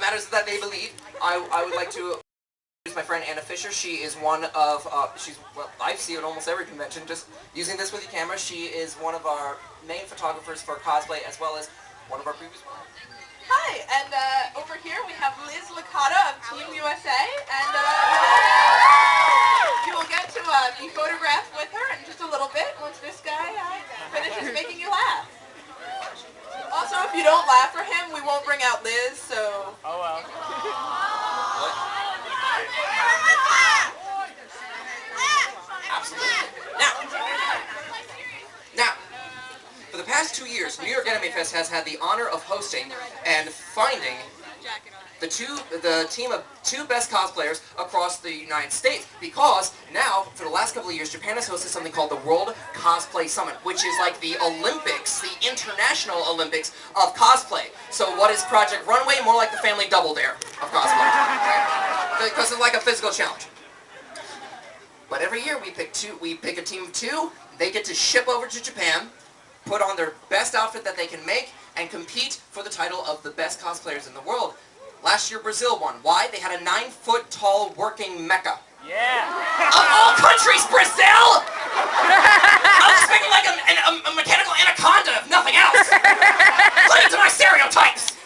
matters is that they believe. I would like to introduce my friend Anna Fisher. She is one of, well, I see it almost every convention, just using this with your camera. She is one of our main photographers for cosplay, as well as one of our previous ones. Hi, and over here we have Liz Licata of Team USA, and you will get to be photographed with her in just a little bit once this guy finishes making you laugh. Also, if you don't laugh for him, we won't bring out Liz, so... Oh well. Absolutely. Now, for the past 2 years, New York Anime Fest has had the honor of hosting and finding the team of 2 best cosplayers across the United States, because now, for the last couple of years, Japan has hosted something called the World Cosplay Summit, which is like the Olympics, the International Olympics of cosplay. So what is Project Runway? More like the Family Double Dare of cosplay. Because it's like a physical challenge. But every year we pick a team of 2, they get to ship over to Japan, put on their best outfit that they can make, and compete for the title of the best cosplayers in the world. Last year Brazil won. Why? They had a 9-foot-tall working mecha. Yeah! Of all countries, Brazil! I was expecting like a mechanical anaconda, if nothing else! Playing to my stereotypes!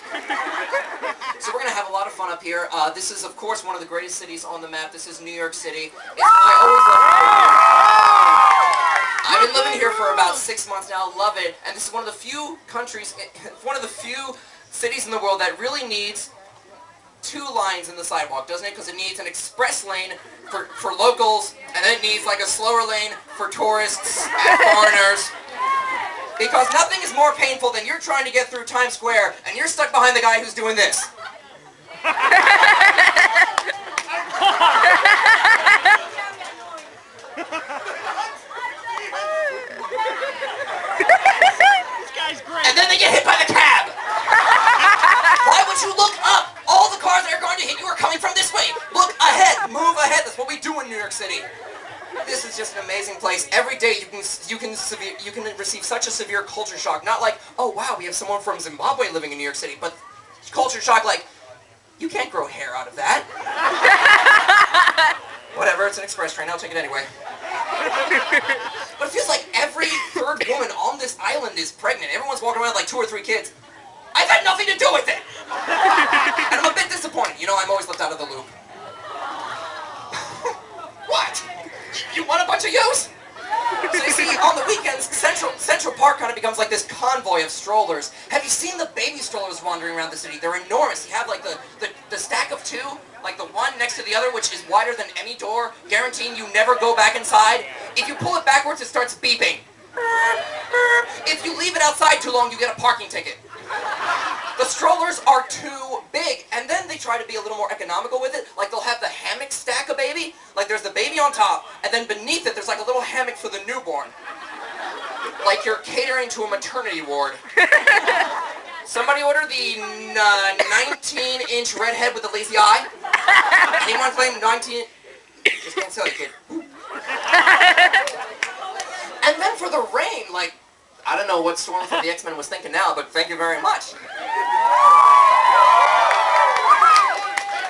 So we're going to have a lot of fun up here. This is, of course, one of the greatest cities on the map. This is New York City. I always love it. I've been living here for about 6 months now. Love it. And this is one of the few countries, one of the few cities in the world that really needs 2 lines in the sidewalk, doesn't it? Because it needs an express lane for locals, and then it needs like a slower lane for tourists and foreigners. Because nothing is more painful than you're trying to get through Times Square, and you're stuck behind the guy who's doing this. This guy's great. And then they get hit by the cab. Why would you look up? All the cars that are going to hit you are coming from this way. Look ahead. Move ahead. That's what we do in New York City. This is just an amazing place. Every day you can receive such a severe culture shock. Not like, oh wow, we have someone from Zimbabwe living in New York City, but culture shock like, you can't grow hair out of that. Whatever, it's an express train. I'll take it anyway. But it feels like every 3rd woman on this island is pregnant. Everyone's walking around with like 2 or 3 kids. I've had nothing to do with it! And I'm a bit disappointed. You know, I'm always left out of the loop. What? You want a bunch of yos? So you see, on the weekends, Central Park kind of becomes like this convoy of strollers. Have you seen the baby strollers wandering around the city? They're enormous. You have like the stack of 2, like the one next to the other, which is wider than any door, guaranteeing you never go back inside. If you pull it backwards, it starts beeping. If you leave it outside too long, you get a parking ticket. The strollers are too big, and then they try to be a little more economical with it. Like they'll have the hammock stack a baby, like there's the baby on top, and then beneath it there's like a little hammock for the newborn. Like you're catering to a maternity ward. Somebody order the 19-inch redhead with a lazy eye? Anyone claim 19? Just can't sell you, kid. And then for the rain, like, I don't know what Storm from the X-Men was thinking now, but thank you very much.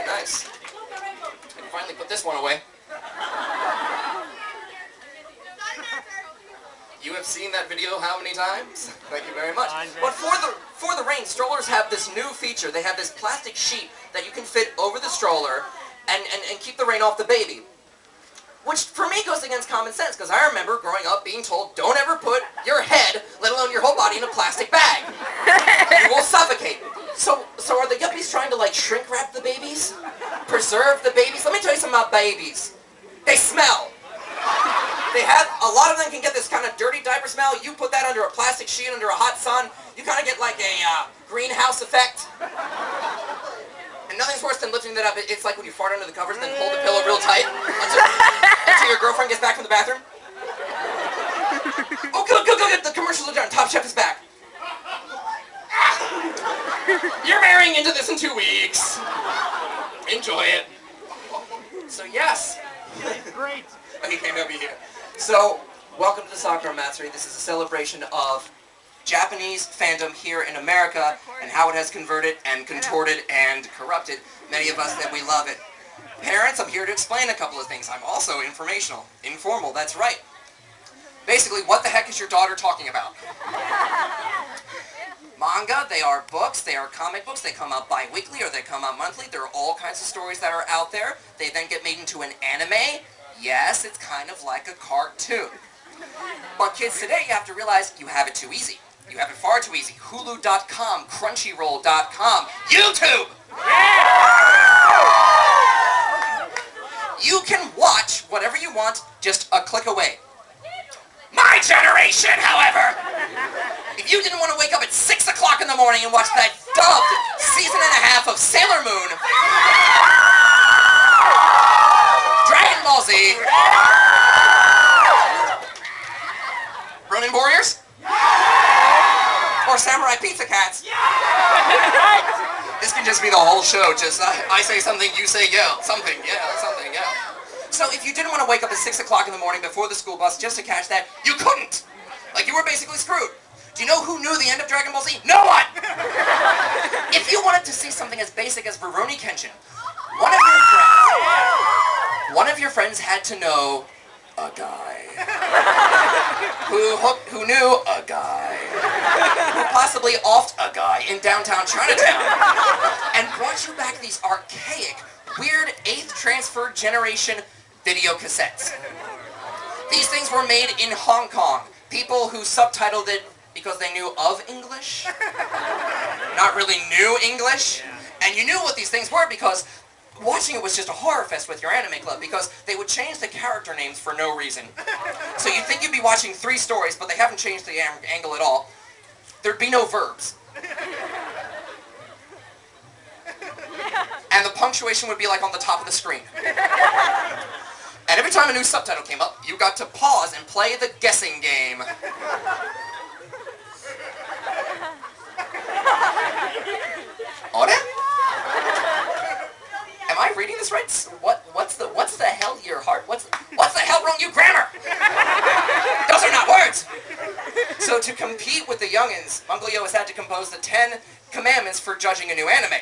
Nice. I can finally put this one away. You have seen that video how many times? Thank you very much. But for the rain, strollers have this new feature. They have this plastic sheet that you can fit over the stroller and keep the rain off the baby. Which, for me, goes against common sense, because I remember growing up being told, don't ever put your head, let alone your whole body, in a plastic bag. You will suffocate. So are the yuppies trying to, like, shrink wrap the babies? Preserve the babies? Let me tell you something about babies. They smell. They have, a lot of them can get this kind of dirty diaper smell. You put that under a plastic sheet, under a hot sun, you kind of get, like, a greenhouse effect. And nothing's worse than lifting that up. It's like when you fart under the covers and then hold the pillow real tight until your girlfriend gets back from the bathroom. Oh, good. The commercials are done. Top Chef is back. You're marrying into this in 2 weeks. Enjoy it. So, yes. Great. He came over here. So, welcome to the Sakura Matsuri. This is a celebration of Japanese fandom here in America and how it has converted and contorted and corrupted many of us that we love it. Parents, I'm here to explain a couple of things. I'm also informational. Informal, that's right. Basically, what the heck is your daughter talking about? Manga, they are books, they are comic books, they come out bi-weekly or they come out monthly. There are all kinds of stories that are out there. They then get made into an anime. Yes, it's kind of like a cartoon. But kids today, you have to realize you have it too easy. You have it far too easy. Hulu.com, Crunchyroll.com, YouTube! You can watch whatever you want just a click away. My generation, however, if you didn't want to wake up at 6 o'clock in the morning and watch that dubbed season and a half of Sailor Moon, Dragon Ball Z, Ronin Warriors, or Samurai Pizza Cats, this can just be the whole show. Just I say something, you say yeah, something, yeah, something, yeah. So if you didn't want to wake up at 6 o'clock in the morning before the school bus just to catch that, you couldn't. Like, you were basically screwed. Do you know who knew the end of Dragon Ball Z? No one! If you wanted to see something as basic as Rurouni Kenshin, one of your friends had to know a guy. Who knew a guy. Who possibly offed a guy in downtown Chinatown and brought you back these archaic, weird 8th transfer generation video cassettes. These things were made in Hong Kong. People who subtitled it because they knew of English, not really knew English, and you knew what these things were because watching it was just a horror fest with your anime club because they would change the character names for no reason. So you'd think you'd be watching 3 stories, but they haven't changed the angle at all. There'd be no verbs. And the punctuation would be like on the top of the screen. And every time a new subtitle came up, you got to pause and play the guessing game. Ora? Am I reading this right? What's the hell your heart? What's the hell wrong you grammar? Those are not words. So to compete with the youngins, Uncle Yo has had to compose the 10 commandments for judging a new anime. They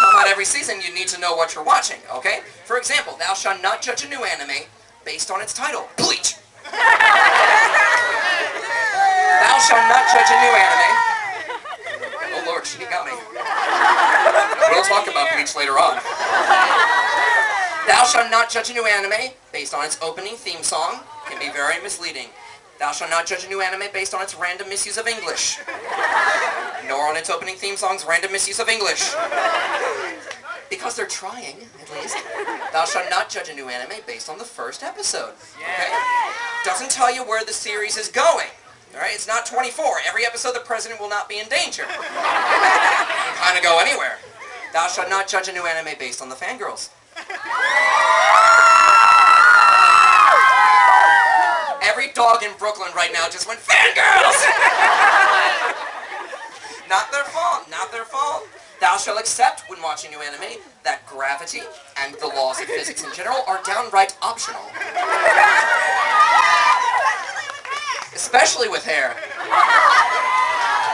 come out every season. You need to know what you're watching, okay? For example, thou shalt not judge a new anime based on its title, Bleach. Thou shalt not judge a new anime. Oh Lord, she got me. We'll talk about Bleach later on. Thou shalt not judge a new anime based on its opening theme song. Can be very misleading. Thou shalt not judge a new anime based on its random misuse of English. Nor on its opening theme song's random misuse of English. Because they're trying, at least. Thou shalt not judge a new anime based on the first episode. Okay? Doesn't tell you where the series is going. Alright? It's not 24. Every episode the president will not be in danger. You can kind of go anywhere. Thou shalt not judge a new anime based on the fangirls. Every dog in Brooklyn right now just went, fangirls! Not their fault, not their fault. Thou shalt accept, when watching new anime, that gravity and the laws of physics in general are downright optional. Especially with hair.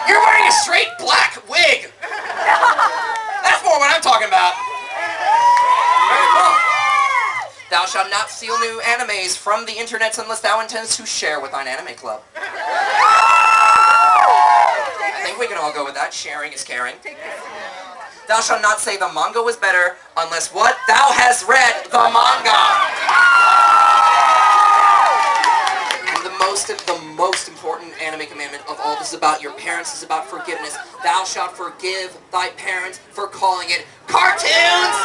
You're wearing a straight black wig! That's more what I'm talking about. Very cool. Thou shalt not steal new animes from the internets unless thou intends to share with thine anime club. I think we can all go with that. Sharing is caring. Thou shalt not say the manga was better unless what? Thou hast read the manga! And the most important anime commandment of all, this is about your parents, this is about forgiveness. Thou shalt forgive thy parents for calling it cartoons!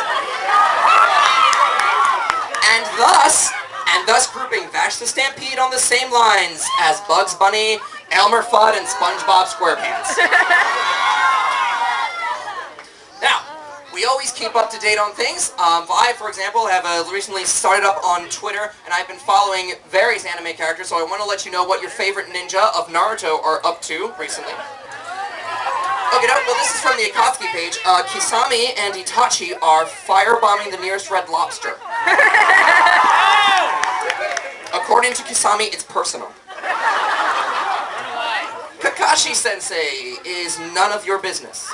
And thus grouping Vash the Stampede on the same lines as Bugs Bunny, Elmer Fudd, and SpongeBob SquarePants. Now, we always keep up to date on things. I, for example, have recently started up on Twitter, and I've been following various anime characters, so I want to let you know what your favorite ninja of Naruto are up to recently. Okay, well, this is from the Akatsuki page. Kisame and Itachi are firebombing the nearest Red Lobster. According to Kisame, it's personal. Kakashi-sensei is none of your business.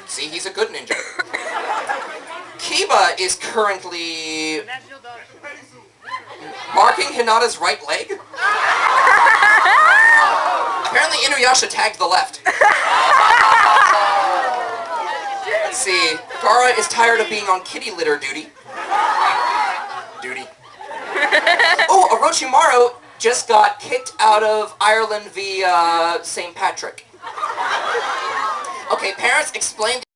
See, he's a good ninja. Kiba is currently marking Hinata's right leg. Apparently Inuyasha tagged the left. Let's see. Gaara is tired of being on kitty litter duty. Oh, Orochimaru just got kicked out of Ireland via St. Patrick. Okay, parents, explain